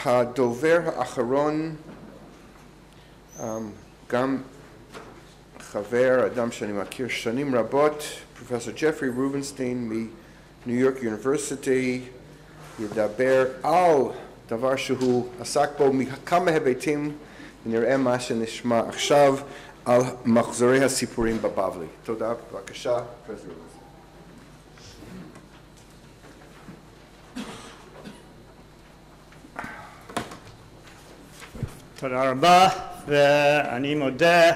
הדובר האחרון, גם חבר, אדם שאני מכיר שנים רבות, פרופסור ג'פרי רובנסטיין מניו יורק יוניברסיטי, ידבר על דבר שהוא עסק בו מכמה היבטים, נראה מה שנשמע עכשיו על מחזורי הסיפורים בבבלי. תודה, בבקשה, פרופסור רובנסטיין. תודה רבה, ואני מודה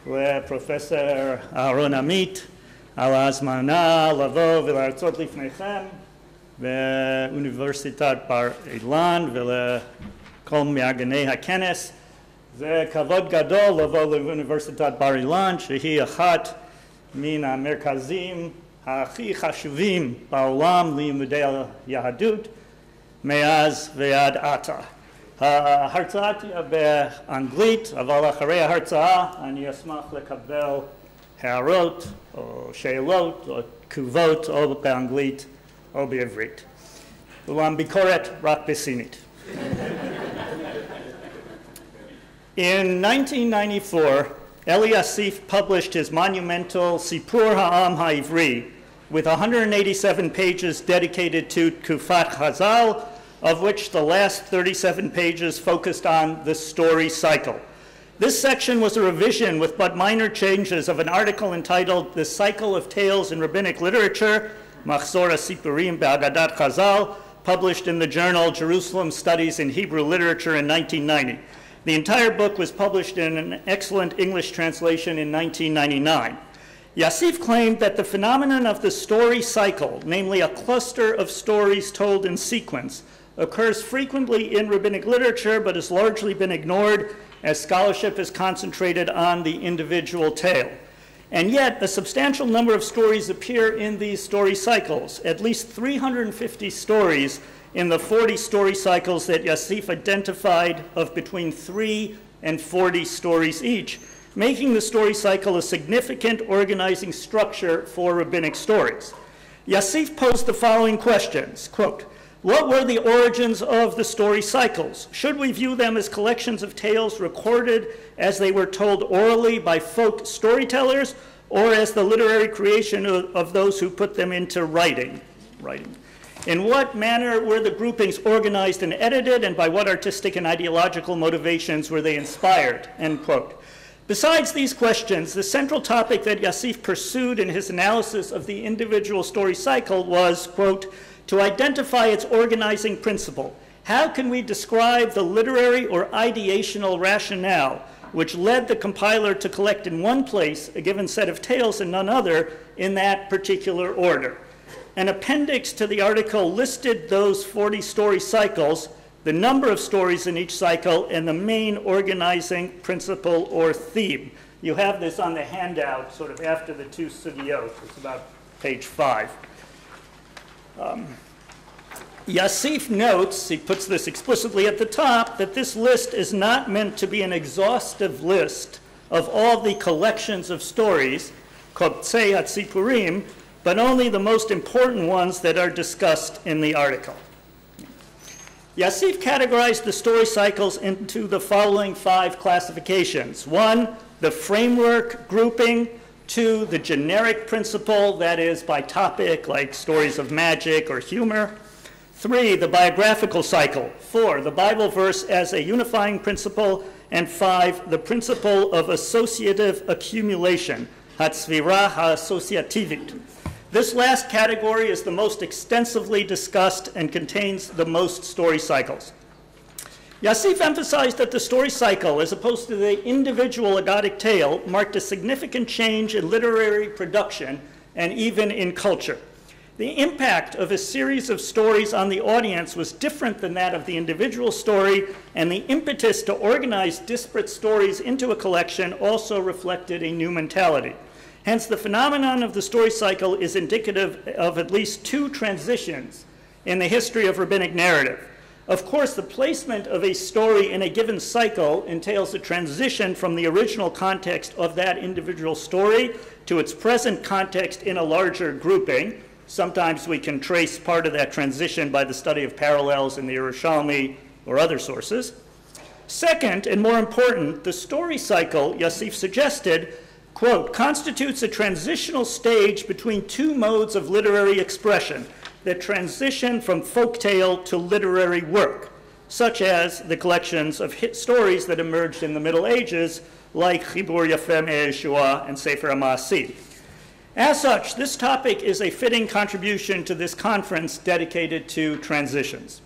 לפרופסור אהרון עמית על ההזמנה לבוא ולהרצות לפניכם באוניברסיטת בר-אילן ולכל מארגני הכנס. זה כבוד גדול לבוא לאוניברסיטת בר-אילן, שהיא אחת מן המרכזים הכי חשובים בעולם לימודי היהדות מאז ועד עתה. ההרצאה תהיה באנגלית, אבל אחרי ההרצאה אני אשמח לקבל הערות או שאלות או תגובות או באנגלית או בעברית. אולם ביקורת רק בסינית. In 1994, Eli Asif published his monumental Sipur Ha'am Ha'ivri with 187 pages dedicated to Kufat Chazal, of which the last 37 pages focused on the story cycle. This section was a revision with but minor changes of an article entitled The Cycle of Tales in Rabbinic Literature, Machzor HaSipurim Be'agadat Chazal, published in the journal Jerusalem Studies in Hebrew Literature in 1990. The entire book was published in an excellent English translation in 1999. Yasif claimed that the phenomenon of the story cycle, namely a cluster of stories told in sequence, occurs frequently in rabbinic literature but has largely been ignored as scholarship is concentrated on the individual tale. And yet, a substantial number of stories appear in these story cycles, at least 350 stories in the 40 story cycles that Yasif identified of between 3 and 40 stories each, making the story cycle a significant organizing structure for rabbinic stories. Yasif posed the following questions, quote, what were the origins of the story cycles? Should we view them as collections of tales recorded as they were told orally by folk storytellers, or as the literary creation of those who put them into writing? In what manner were the groupings organized and edited, and by what artistic and ideological motivations were they inspired? End quote. Besides these questions, the central topic that Yasif pursued in his analysis of the individual story cycle was, quote, to identify its organizing principle. How can we describe the literary or ideational rationale which led the compiler to collect in one place a given set of tales and none other in that particular order? An appendix to the article listed those 40 story cycles, the number of stories in each cycle, and the main organizing principle or theme. You have this on the handout sort of after the two sugiyot. It's about page 5. Yasif notes, he puts this explicitly at the top, that this list is not meant to be an exhaustive list of all the collections of stories, Koptzei HaSipurim, but only the most important ones that are discussed in the article. Yasif categorized the story cycles into the following 5 classifications. 1, the framework grouping. 2, the generic principle, that is by topic, like stories of magic or humor. 3, the biographical cycle. 4, the Bible verse as a unifying principle. And 5, the principle of associative accumulation, hatzvira ha-associativit. This last category is the most extensively discussed and contains the most story cycles. Yasif emphasized that the story cycle, as opposed to the individual agadic tale, marked a significant change in literary production and even in culture. The impact of a series of stories on the audience was different than that of the individual story, and the impetus to organize disparate stories into a collection also reflected a new mentality. Hence, the phenomenon of the story cycle is indicative of at least 2 transitions in the history of rabbinic narrative. Of course, the placement of a story in a given cycle entails a transition from the original context of that individual story to its present context in a larger grouping. Sometimes we can trace part of that transition by the study of parallels in the Yerushalmi or other sources. Second, and more important, the story cycle, Yosef suggested, quote, constitutes a transitional stage between two modes of literary expression that transition from folktale to literary work, such as the collections of stories that emerged in the Middle Ages, like Chibur Yafeh Me'Yeshua and Sefer HaMaaseh. As such, this topic is a fitting contribution to this conference dedicated to transitions.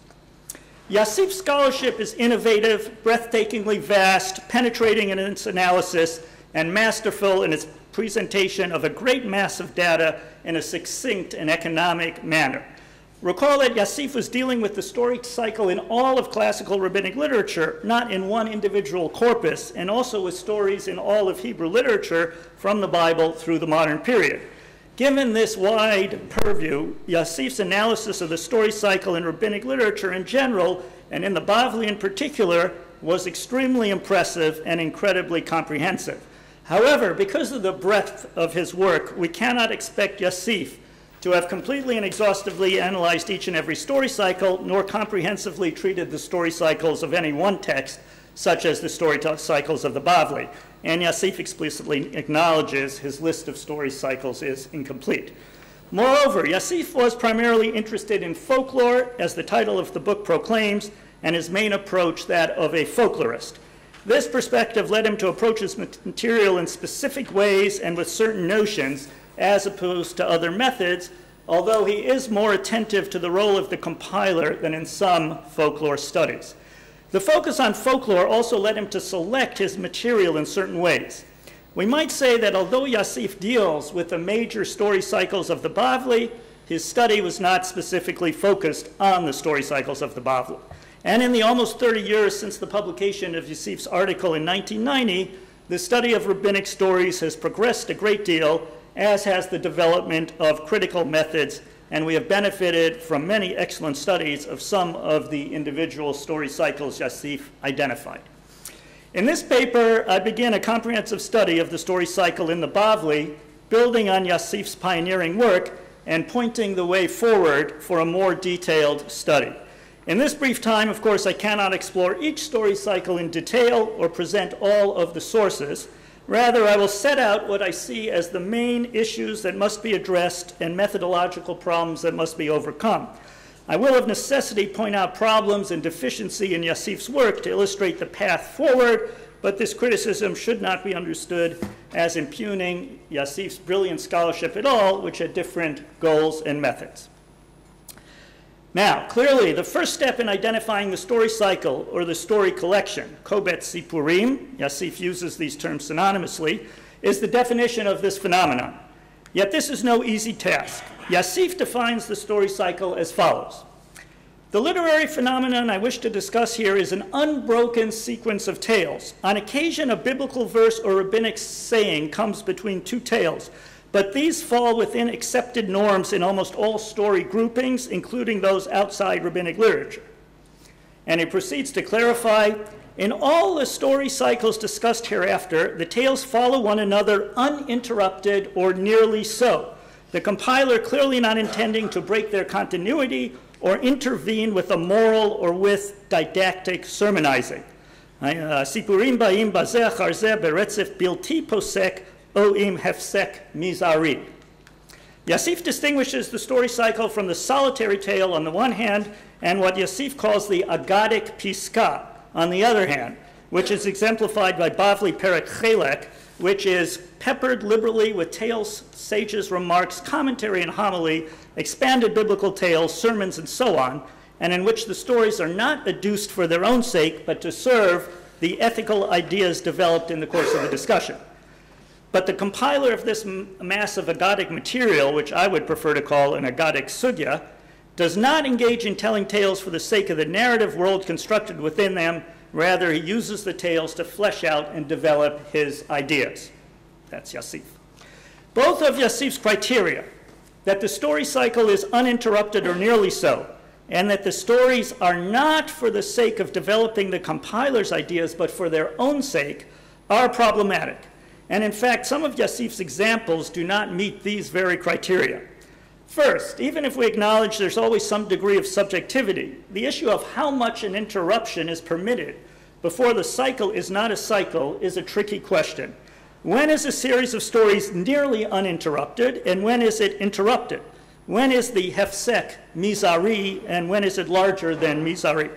Yosef's scholarship is innovative, breathtakingly vast, penetrating in its analysis, and masterful in its presentation of a great mass of data in a succinct and economic manner. Recall that Yosef was dealing with the story cycle in all of classical rabbinic literature, not in one individual corpus, and also with stories in all of Hebrew literature from the Bible through the modern period. Given this wide purview, Yosef's analysis of the story cycle in rabbinic literature in general, and in the Bavli in particular, was extremely impressive and incredibly comprehensive. However, because of the breadth of his work, we cannot expect Yosef to have completely and exhaustively analyzed each and every story cycle, nor comprehensively treated the story cycles of any one text, such as the story cycles of the Bavli. And Yosef explicitly acknowledges his list of story cycles is incomplete. Moreover, Yosef was primarily interested in folklore, as the title of the book proclaims, and his main approach that of a folklorist. This perspective led him to approach his material in specific ways and with certain notions, as opposed to other methods, although he is more attentive to the role of the compiler than in some folklore studies. The focus on folklore also led him to select his material in certain ways. We might say that although Yosef deals with the major story cycles of the Bavli, his study was not specifically focused on the story cycles of the Bavli. And in the almost 30 years since the publication of Yosef's article in 1990, the study of rabbinic stories has progressed a great deal, as has the development of critical methods, and we have benefited from many excellent studies of some of the individual story cycles Yosef identified. In this paper, I begin a comprehensive study of the story cycle in the Bavli, building on Yosef's pioneering work and pointing the way forward for a more detailed study. In this brief time, of course, I cannot explore each story cycle in detail or present all of the sources. Rather, I will set out what I see as the main issues that must be addressed and methodological problems that must be overcome. I will of necessity point out problems and deficiency in Yosef's work to illustrate the path forward, but this criticism should not be understood as impugning Yosef's brilliant scholarship at all, which had different goals and methods. Now, clearly, the first step in identifying the story cycle or the story collection, Kobet Sipurim, Yosef uses these terms synonymously, is the definition of this phenomenon. Yet this is no easy task. Yosef defines the story cycle as follows. The literary phenomenon I wish to discuss here is an unbroken sequence of tales. On occasion, a biblical verse or rabbinic saying comes between two tales, but these fall within accepted norms in almost all story groupings, including those outside rabbinic literature. And he proceeds to clarify, in all the story cycles discussed hereafter, the tales follow one another uninterrupted or nearly so, the compiler clearly not intending to break their continuity or intervene with a moral or with didactic sermonizing. Sipurim ba'im bazeh achar zeh beretzef bilti posek O'im hefsek mizari. Yosef distinguishes the story cycle from the solitary tale on the one hand, and what Yosef calls the agadic piska on the other hand, which is exemplified by Bavli Perek Chelek, which is peppered liberally with tales, sages' remarks, commentary and homily, expanded biblical tales, sermons, and so on, and in which the stories are not adduced for their own sake, but to serve the ethical ideas developed in the course of the discussion. But the compiler of this mass of agadic material, which I would prefer to call an agadic sugya, does not engage in telling tales for the sake of the narrative world constructed within them. Rather, he uses the tales to flesh out and develop his ideas. That's Yosef. Both of Yosef's criteria, that the story cycle is uninterrupted or nearly so, and that the stories are not for the sake of developing the compiler's ideas, but for their own sake, are problematic. And in fact, some of Yosef's examples do not meet these very criteria. First, even if we acknowledge there's always some degree of subjectivity, the issue of how much an interruption is permitted before the cycle is not a cycle is a tricky question. When is a series of stories nearly uninterrupted, and when is it interrupted? When is the hefsek mizari, and when is it larger than mizari?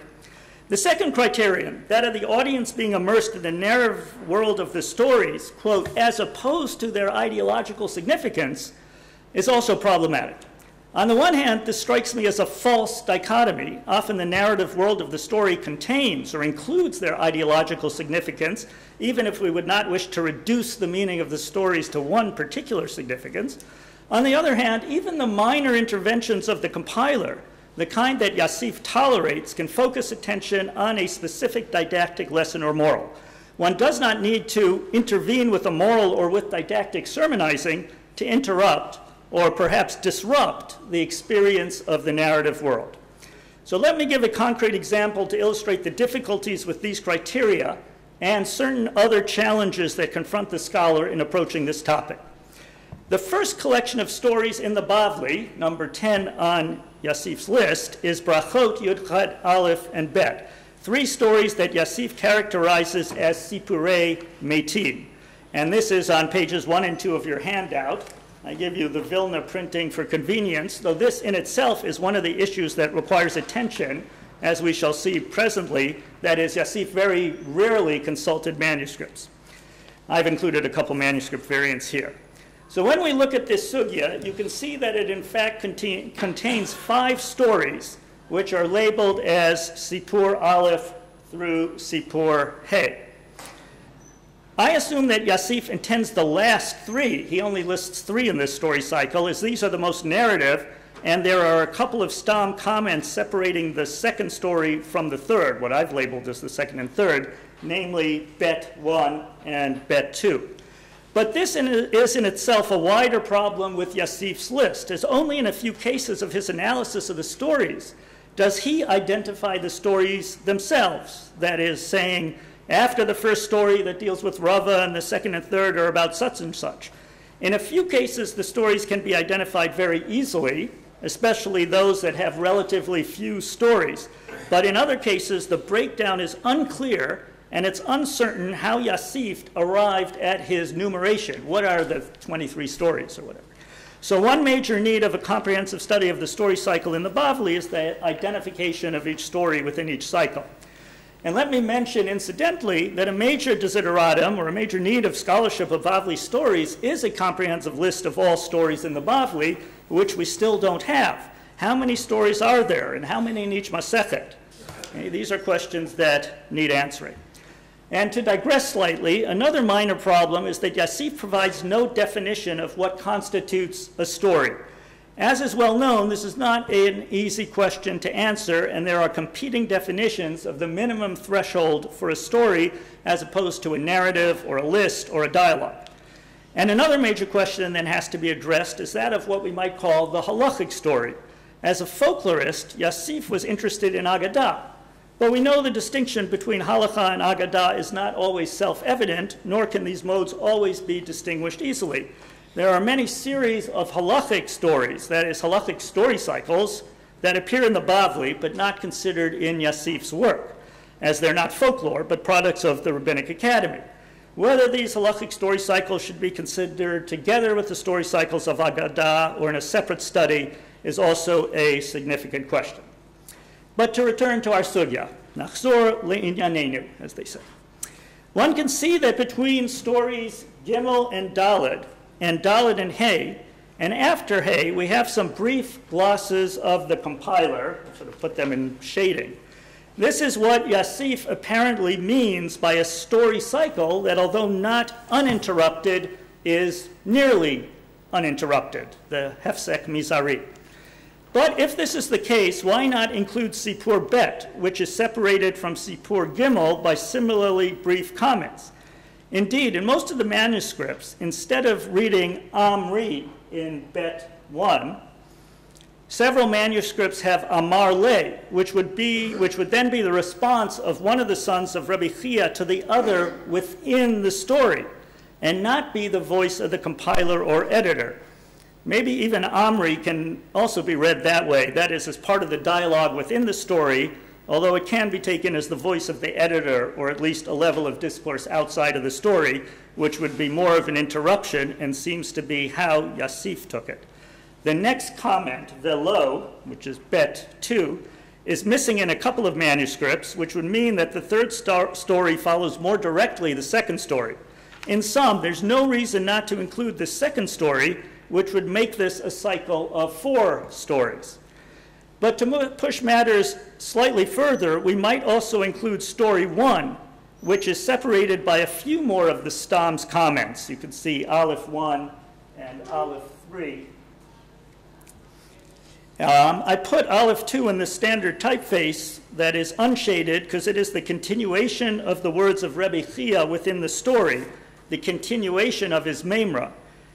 The second criterion, that of the audience being immersed in the narrative world of the stories, quote, as opposed to their ideological significance, is also problematic. On the one hand, this strikes me as a false dichotomy. Often the narrative world of the story contains or includes their ideological significance, even if we would not wish to reduce the meaning of the stories to one particular significance. On the other hand, even the minor interventions of the compiler, the kind that Yassif tolerates, can focus attention on a specific didactic lesson or moral. One does not need to intervene with a moral or with didactic sermonizing to interrupt or perhaps disrupt the experience of the narrative world. So let me give a concrete example to illustrate the difficulties with these criteria and certain other challenges that confront the scholar in approaching this topic. The first collection of stories in the Bavli, number 10 on Yassif's list, is Brachot, Yud Chad, Aleph, and Bet, 3 stories that Yassif characterizes as Sipurei Meitim. And this is on pages 1 and 2 of your handout. I give you the Vilna printing for convenience, though this in itself is one of the issues that requires attention, as we shall see presently. That is, Yassif very rarely consulted manuscripts. I've included a couple manuscript variants here. So when we look at this sugya, you can see that it in fact contains 5 stories, which are labeled as Sipur Aleph through Sipur He. I assume that Yassif intends the last 3. He only lists 3 in this story cycle, as these are the most narrative, and there are a couple of stam comments separating the second story from the third, what I've labeled as the second and third, namely Bet 1 and Bet 2. But this is in itself a wider problem with Yassif's list, as only in a few cases of his analysis of the stories does he identify the stories themselves, that is, saying, after the first story that deals with Rava and the second and third are about such and such. In a few cases, the stories can be identified very easily, especially those that have relatively few stories. But in other cases, the breakdown is unclear, and it's uncertain how Yassif arrived at his numeration. What are the 23 stories or whatever? So one major need of a comprehensive study of the story cycle in the Bavli is the identification of each story within each cycle. And let me mention, incidentally, that a major desideratum, or a major need of scholarship of Bavli stories, is a comprehensive list of all stories in the Bavli, which we still don't have. How many stories are there, and how many in each Masechet? Okay, these are questions that need answering. And to digress slightly, another minor problem is that Yassif provides no definition of what constitutes a story. As is well known, this is not an easy question to answer, and there are competing definitions of the minimum threshold for a story as opposed to a narrative or a list or a dialogue. And another major question that has to be addressed is that of what we might call the halachic story. As a folklorist, Yassif was interested in Agadah, but we know the distinction between halakha and Agadah is not always self-evident, nor can these modes always be distinguished easily. There are many series of halachic stories, that is, halachic story cycles, that appear in the Bavli but not considered in Yassif's work, as they're not folklore but products of the Rabbinic Academy. Whether these halachic story cycles should be considered together with the story cycles of Agadah or in a separate study is also a significant question. But to return to our sugya, nachzor le'inyanenu, as they say. One can see that between stories Gimel and Daled and Hay, and after Hay, we have some brief glosses of the compiler. I'll sort of put them in shading. This is what Yassif apparently means by a story cycle that, although not uninterrupted, is nearly uninterrupted, the Hefsek Mizari. But if this is the case, why not include Sipur Bet, which is separated from Sipur Gimel by similarly brief comments? Indeed, in most of the manuscripts, instead of reading Amri in Bet 1, several manuscripts have Amar Le, which would then be the response of one of the sons of Rabbi Chia to the other within the story, and not be the voice of the compiler or editor. Maybe even Omri can also be read that way, that is, as part of the dialogue within the story, although it can be taken as the voice of the editor, or at least a level of discourse outside of the story, which would be more of an interruption and seems to be how Yasif took it. The next comment, velo, which is bet 2, is missing in a couple of manuscripts, which would mean that the third story follows more directly the second story. In some, there's no reason not to include the second story, which would make this a cycle of 4 stories. But to push matters slightly further, we might also include story 1, which is separated by a few more of the Stam's comments. You can see Aleph 1 and Aleph 3. I put Aleph 2 in the standard typeface that is unshaded because it is the continuation of the words of Rebbe Chia within the story, the continuation of his memra.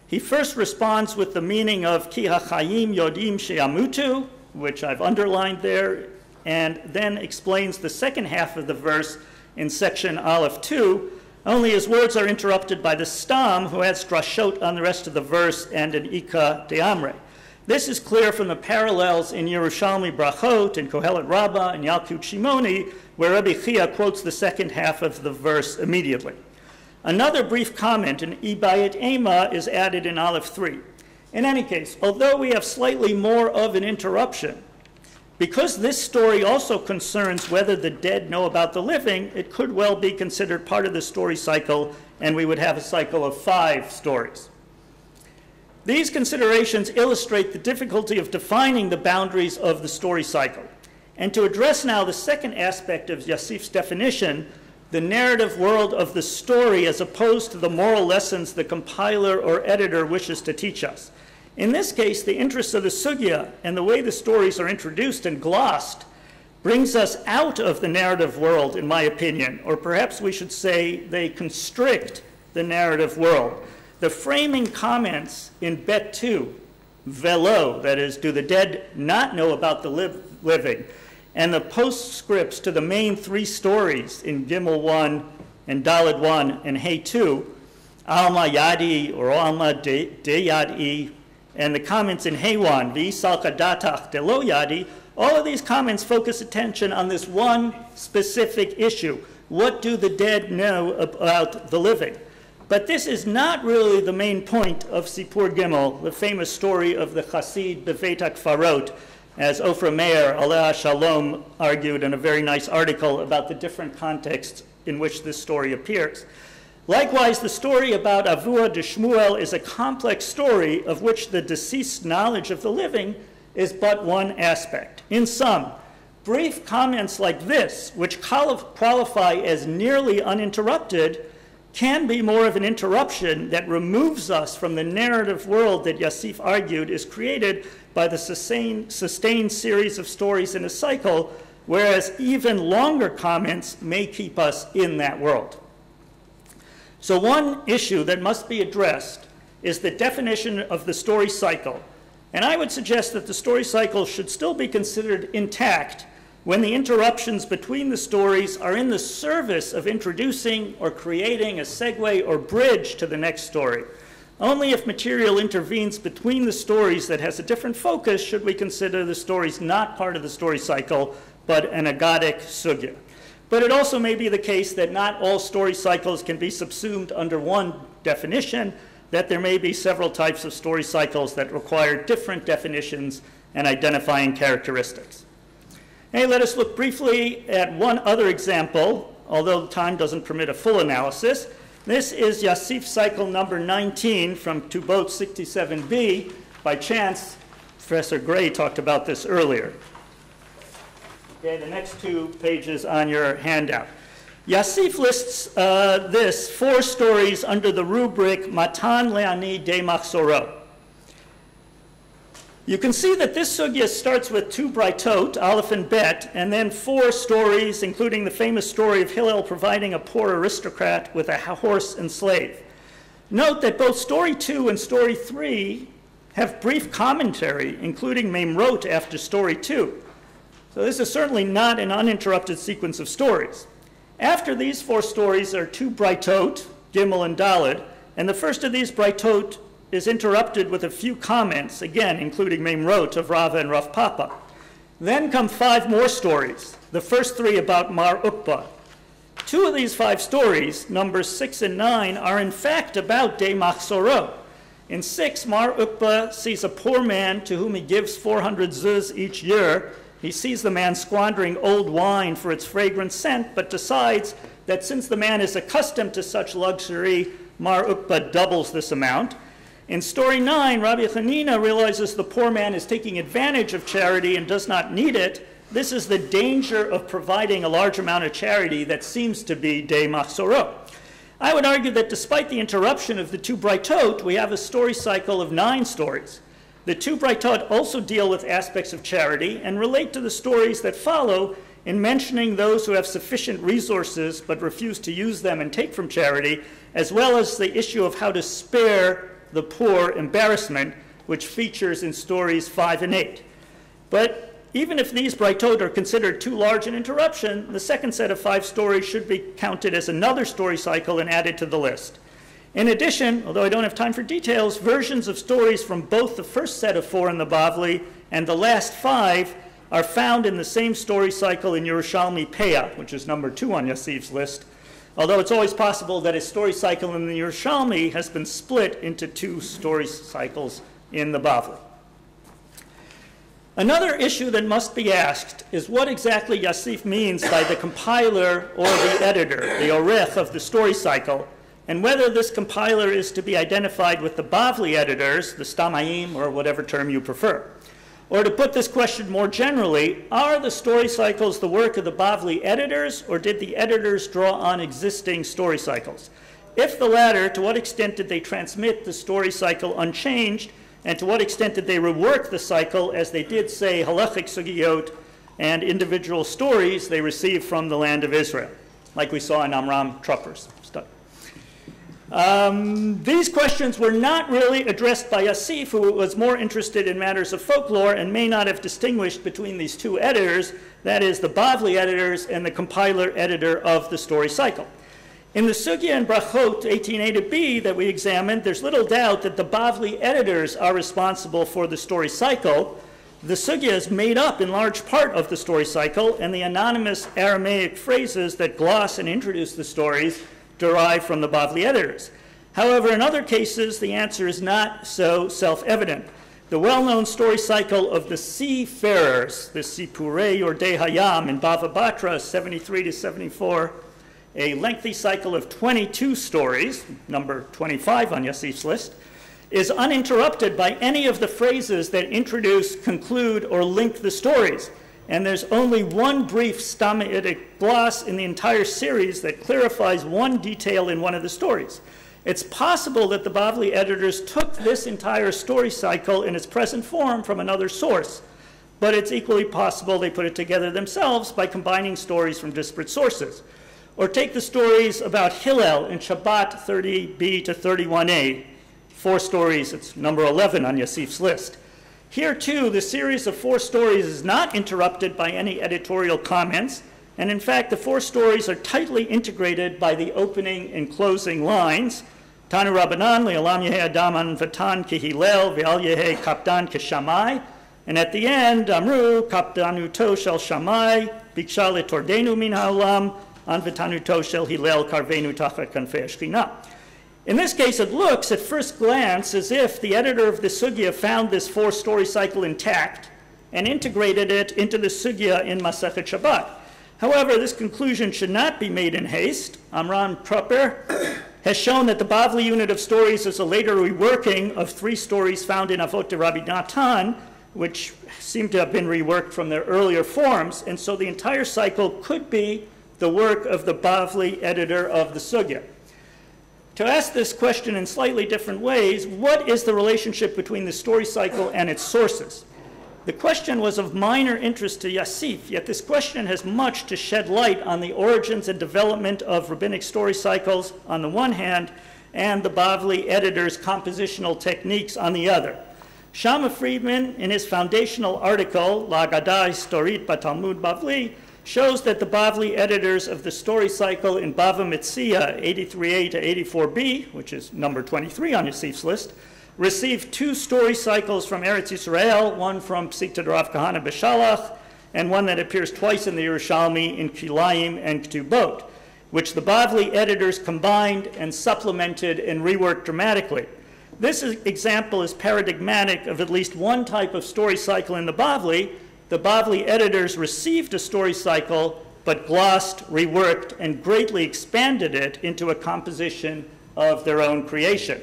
He first responds with the meaning of Ki hachayim yodim sheyamutu, which I've underlined there, and then explains the second half of the verse in section Aleph 2, only his words are interrupted by the Stam, who adds drashot on the rest of the verse and an Ika de'amre. This is clear from the parallels in Yerushalmi Brachot, in Kohelet Rabbah, and Yalkut Shimoni, where Rebbe Chia quotes the second half of the verse immediately. Another brief comment in Ibayit Ema is added in Aleph 3. In any case, although we have slightly more of an interruption, because this story also concerns whether the dead know about the living, it could well be considered part of the story cycle, and we would have a cycle of 5 stories. These considerations illustrate the difficulty of defining the boundaries of the story cycle. And to address now the second aspect of Yasif's definition, the narrative world of the story as opposed to the moral lessons the compiler or editor wishes to teach us. In this case, the interest of the sugya and the way the stories are introduced and glossed brings us out of the narrative world, in my opinion, or perhaps we should say they constrict the narrative world. The framing comments in Bet 2, velo, that is, do the dead not know about the living, and the postscripts to the main 3 stories in Gimel 1 and Daled 1 and Hey 2, Alma Yadi or Alma De Yadi, and the comments in Hey 1, V'Salka Datach De Lo Yadi, all of these comments focus attention on this one specific issue. What do the dead know about the living? But this is not really the main point of Sipur Gimel, the famous story of the Chassid Beveit HaKfarot, as Ofra Meir, Aleh Shalom, argued in a very nice article about the different contexts in which this story appears. Likewise, the story about Avua de Shmuel is a complex story of which the deceased's knowledge of the living is but one aspect. In sum, brief comments like this, which qualify as nearly uninterrupted, can be more of an interruption that removes us from the narrative world that Yasif argued is created by the sustained series of stories in a cycle, whereas even longer comments may keep us in that world. So one issue that must be addressed is the definition of the story cycle. And I would suggest that the story cycle should still be considered intact when the interruptions between the stories are in the service of introducing or creating a segue or bridge to the next story. Only if material intervenes between the stories that has a different focus should we consider the stories not part of the story cycle, but an agadic sugya. But it also may be the case that not all story cycles can be subsumed under one definition, that there may be several types of story cycles that require different definitions and identifying characteristics. Hey, let us look briefly at one other example, although time doesn't permit a full analysis. This is Yasif cycle number 19 from Tubot 67b. By chance, Professor Gray talked about this earlier. Okay, the next 2 pages on your handout. Yasif lists 4 stories under the rubric Matan Le'ani De Machsoro. You can see that this sugya starts with 2 braitot, Aleph and Bet, and then 4 stories, including the famous story of Hillel providing a poor aristocrat with a horse and slave. Note that both story 2 and story 3 have brief commentary, including memrot after story 2. So this is certainly not an uninterrupted sequence of stories. After these 4 stories are 2 braitot, Gimel and Daled, and the first of these braitot is interrupted with a few comments, again, including Memrot of Rava and Rav Papa. Then come 5 more stories, the first 3 about Mar Ukba. 2 of these 5 stories, numbers 6 and 9, are in fact about Dei Machsoro. In 6, Mar Ukba sees a poor man to whom he gives 400 zuz each year. He sees the man squandering old wine for its fragrant scent, but decides that since the man is accustomed to such luxury, Mar Ukba doubles this amount. In story 9, Rabbi Hanina realizes the poor man is taking advantage of charity and does not need it. This is the danger of providing a large amount of charity that seems to be Dei Machsoro. I would argue that despite the interruption of the 2 Braitot, we have a story cycle of 9 stories. The 2 Braitot also deal with aspects of charity and relate to the stories that follow in mentioning those who have sufficient resources but refuse to use them and take from charity, as well as the issue of how to spare the poor embarrassment, which features in stories 5 and 8. But even if these Braitot are considered too large an interruption, the second set of 5 stories should be counted as another story cycle and added to the list. In addition, although I don't have time for details, versions of stories from both the first set of 4 in the Bavli and the last 5 are found in the same story cycle in Yerushalmi Peah, which is number 2 on Yassif's list, although it's always possible that a story cycle in the Yerushalmi has been split into 2 story cycles in the Bavli. Another issue that must be asked is what exactly Yassif means by the compiler or the editor, the orech of the story cycle, and whether this compiler is to be identified with the Bavli editors, the Stamayim, or whatever term you prefer. Or to put this question more generally, are the story cycles the work of the Bavli editors, or did the editors draw on existing story cycles? If the latter, to what extent did they transmit the story cycle unchanged, and to what extent did they rework the cycle as they did, say, halachic sugiyot and individual stories they received from the land of Israel, like we saw in Amram Trupper's study. These questions were not really addressed by Yassif, who was more interested in matters of folklore and may not have distinguished between these 2 editors, that is, the Bavli editors and the compiler editor of the story cycle. In the Sugya and Brachot 18a to b that we examined, there's little doubt that the Bavli editors are responsible for the story cycle. The Sugya is made up in large part of the story cycle, and the anonymous Aramaic phrases that gloss and introduce the stories derive from the Bavli editors. However, in other cases, the answer is not so self-evident. The well-known story cycle of the seafarers, the Sipurei or Dei Hayam in Bava Batra 73 to 74, a lengthy cycle of 22 stories, number 25 on Yassif's list, is uninterrupted by any of the phrases that introduce, conclude, or link the stories. And there's only one brief Stamaitic gloss in the entire series that clarifies one detail in one of the stories. It's possible that the Bavli editors took this entire story cycle in its present form from another source, but it's equally possible they put it together themselves by combining stories from disparate sources. Or take the stories about Hillel in Shabbat 30b to 31a, 4 stories, it's number 11 on Yassif's list. Here too, the series of 4 stories is not interrupted by any editorial comments, and in fact the 4 stories are tightly integrated by the opening and closing lines. Tanu Rabbanan, Le'olam Yehei Adam Anvatan Kehilel, Ve'al Yehei Kapdan Keshamai, and at the end, Amru, Kapdanuto Shel Shamai, Biksha Letordenu Min Ha'olam, Anvatanuto Shel Hillel Karvenu Tachat Kanfei Shechina. In this case, it looks at first glance as if the editor of the Sugya found this 4-story cycle intact and integrated it into the Sugya in Masechet Shabbat. However, this conclusion should not be made in haste. Amram Trupper has shown that the Bavli unit of stories is a later reworking of 3 stories found in Avot de Rabbi Natan, which seem to have been reworked from their earlier forms, and so the entire cycle could be the work of the Bavli editor of the Sugya. To ask this question in slightly different ways, what is the relationship between the story cycle and its sources? The question was of minor interest to Yassif, yet this question has much to shed light on the origins and development of rabbinic story cycles on the one hand, and the Bavli editor's compositional techniques on the other. Shama Friedman, in his foundational article, La Agada Historit Batalmud Bavli, shows that the Bavli editors of the story cycle in Bava Metzia 83a to 84b, which is number 23 on Yassif's list, received 2 story cycles from Eretz Yisrael, one from Psikta Rav Kahana B'Shalach, and one that appears twice in the Yerushalmi in Kilayim and Ketubot, which the Bavli editors combined and supplemented and reworked dramatically. This example is paradigmatic of at least one type of story cycle in the Bavli. The Bavli editors received a story cycle, but glossed, reworked, and greatly expanded it into a composition of their own creation.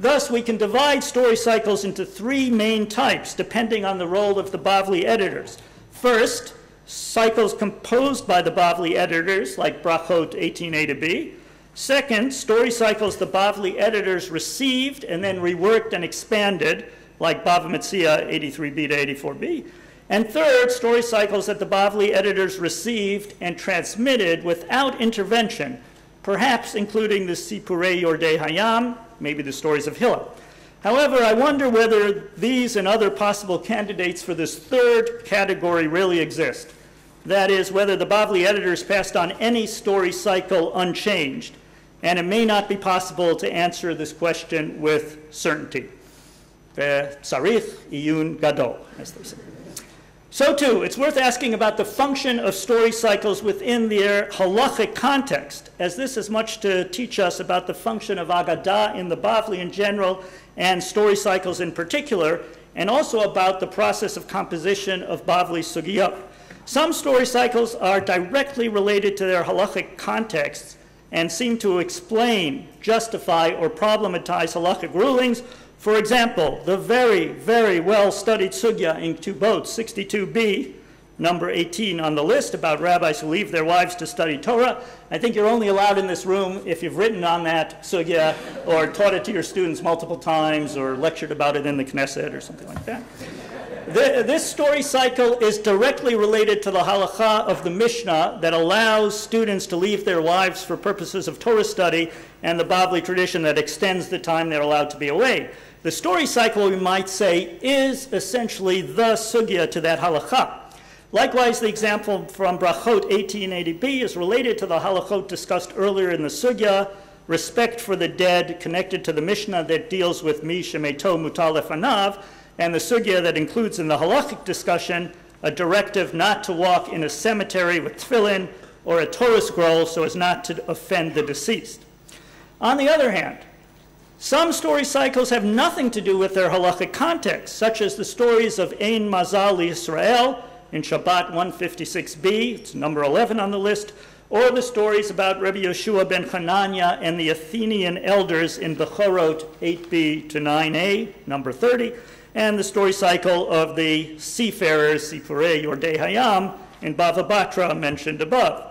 Thus, we can divide story cycles into 3 main types, depending on the role of the Bavli editors. First, cycles composed by the Bavli editors, like Brachot 18a to b. Second, story cycles the Bavli editors received and then reworked and expanded, like Bava Metzia 83b to 84b. And third, story cycles that the Bavli editors received and transmitted without intervention, perhaps including the Sipurei Yordei Hayam, maybe the stories of Hillel. However, I wonder whether these and other possible candidates for this third category really exist. That is, whether the Bavli editors passed on any story cycle unchanged, and it may not be possible to answer this question with certainty. Tzarich iyun gadol, as they say. So too, it's worth asking about the function of story cycles within their halachic context, as this has much to teach us about the function of Agadah in the Bavli in general and story cycles in particular, and also about the process of composition of Bavli sugiyot. Some story cycles are directly related to their halachic contexts and seem to explain, justify, or problematize halachic rulings. For example, the very, very well-studied sugya in Ketubot 62b, number 18 on the list, about rabbis who leave their wives to study Torah. I think you're only allowed in this room if you've written on that sugya or taught it to your students multiple times or lectured about it in the Knesset or something like that. This story cycle is directly related to the halacha of the Mishnah that allows students to leave their wives for purposes of Torah study, and the Bavli tradition that extends the time they're allowed to be away. The story cycle, we might say, is essentially the sugya to that halacha. Likewise, the example from Brachot 1880b is related to the halachot discussed earlier in the sugya, respect for the dead, connected to the Mishnah that deals with mi shemeto mutal lefanav, and the sugya that includes in the halachic discussion a directive not to walk in a cemetery with tefillin or a Torah scroll so as not to offend the deceased. On the other hand, some story cycles have nothing to do with their halachic context, such as the stories of Ein Mazal Yisrael in Shabbat 156b, it's number 11 on the list, or the stories about Rabbi Yeshua ben Hanania and the Athenian elders in Bechorot 8b to 9a, number 30, and the story cycle of the seafarers, Sipurei Yordei Hayam, in Bava Batra mentioned above.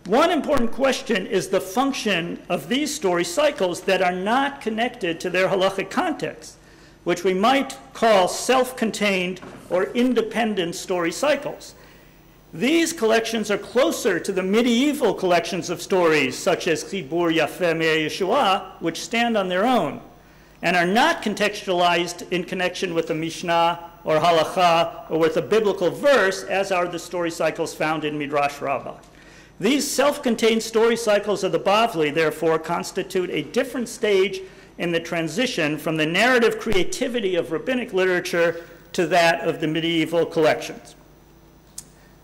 One important question is the function of these story cycles that are not connected to their halachic context, which we might call self-contained or independent story cycles. These collections are closer to the medieval collections of stories, such as Chibur Yafeh Me'eh Yeshua, which stand on their own, and are not contextualized in connection with the Mishnah or Halacha or with a biblical verse, as are the story cycles found in Midrash Rabbah. These self-contained story cycles of the Bavli, therefore, constitute a different stage in the transition from the narrative creativity of rabbinic literature to that of the medieval collections.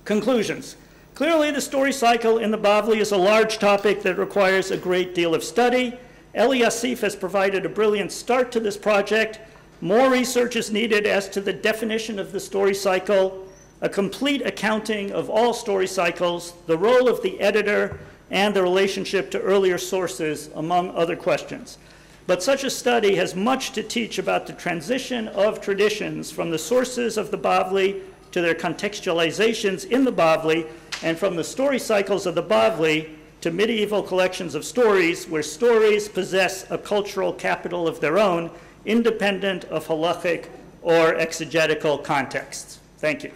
Conclusions. Clearly, the story cycle in the Bavli is a large topic that requires a great deal of study. Eli Asif has provided a brilliant start to this project. More research is needed as to the definition of the story cycle, a complete accounting of all story cycles, the role of the editor, and the relationship to earlier sources, among other questions. But such a study has much to teach about the transition of traditions from the sources of the Bavli to their contextualizations in the Bavli, and from the story cycles of the Bavli to medieval collections of stories where stories possess a cultural capital of their own, independent of halachic or exegetical contexts. Thank you.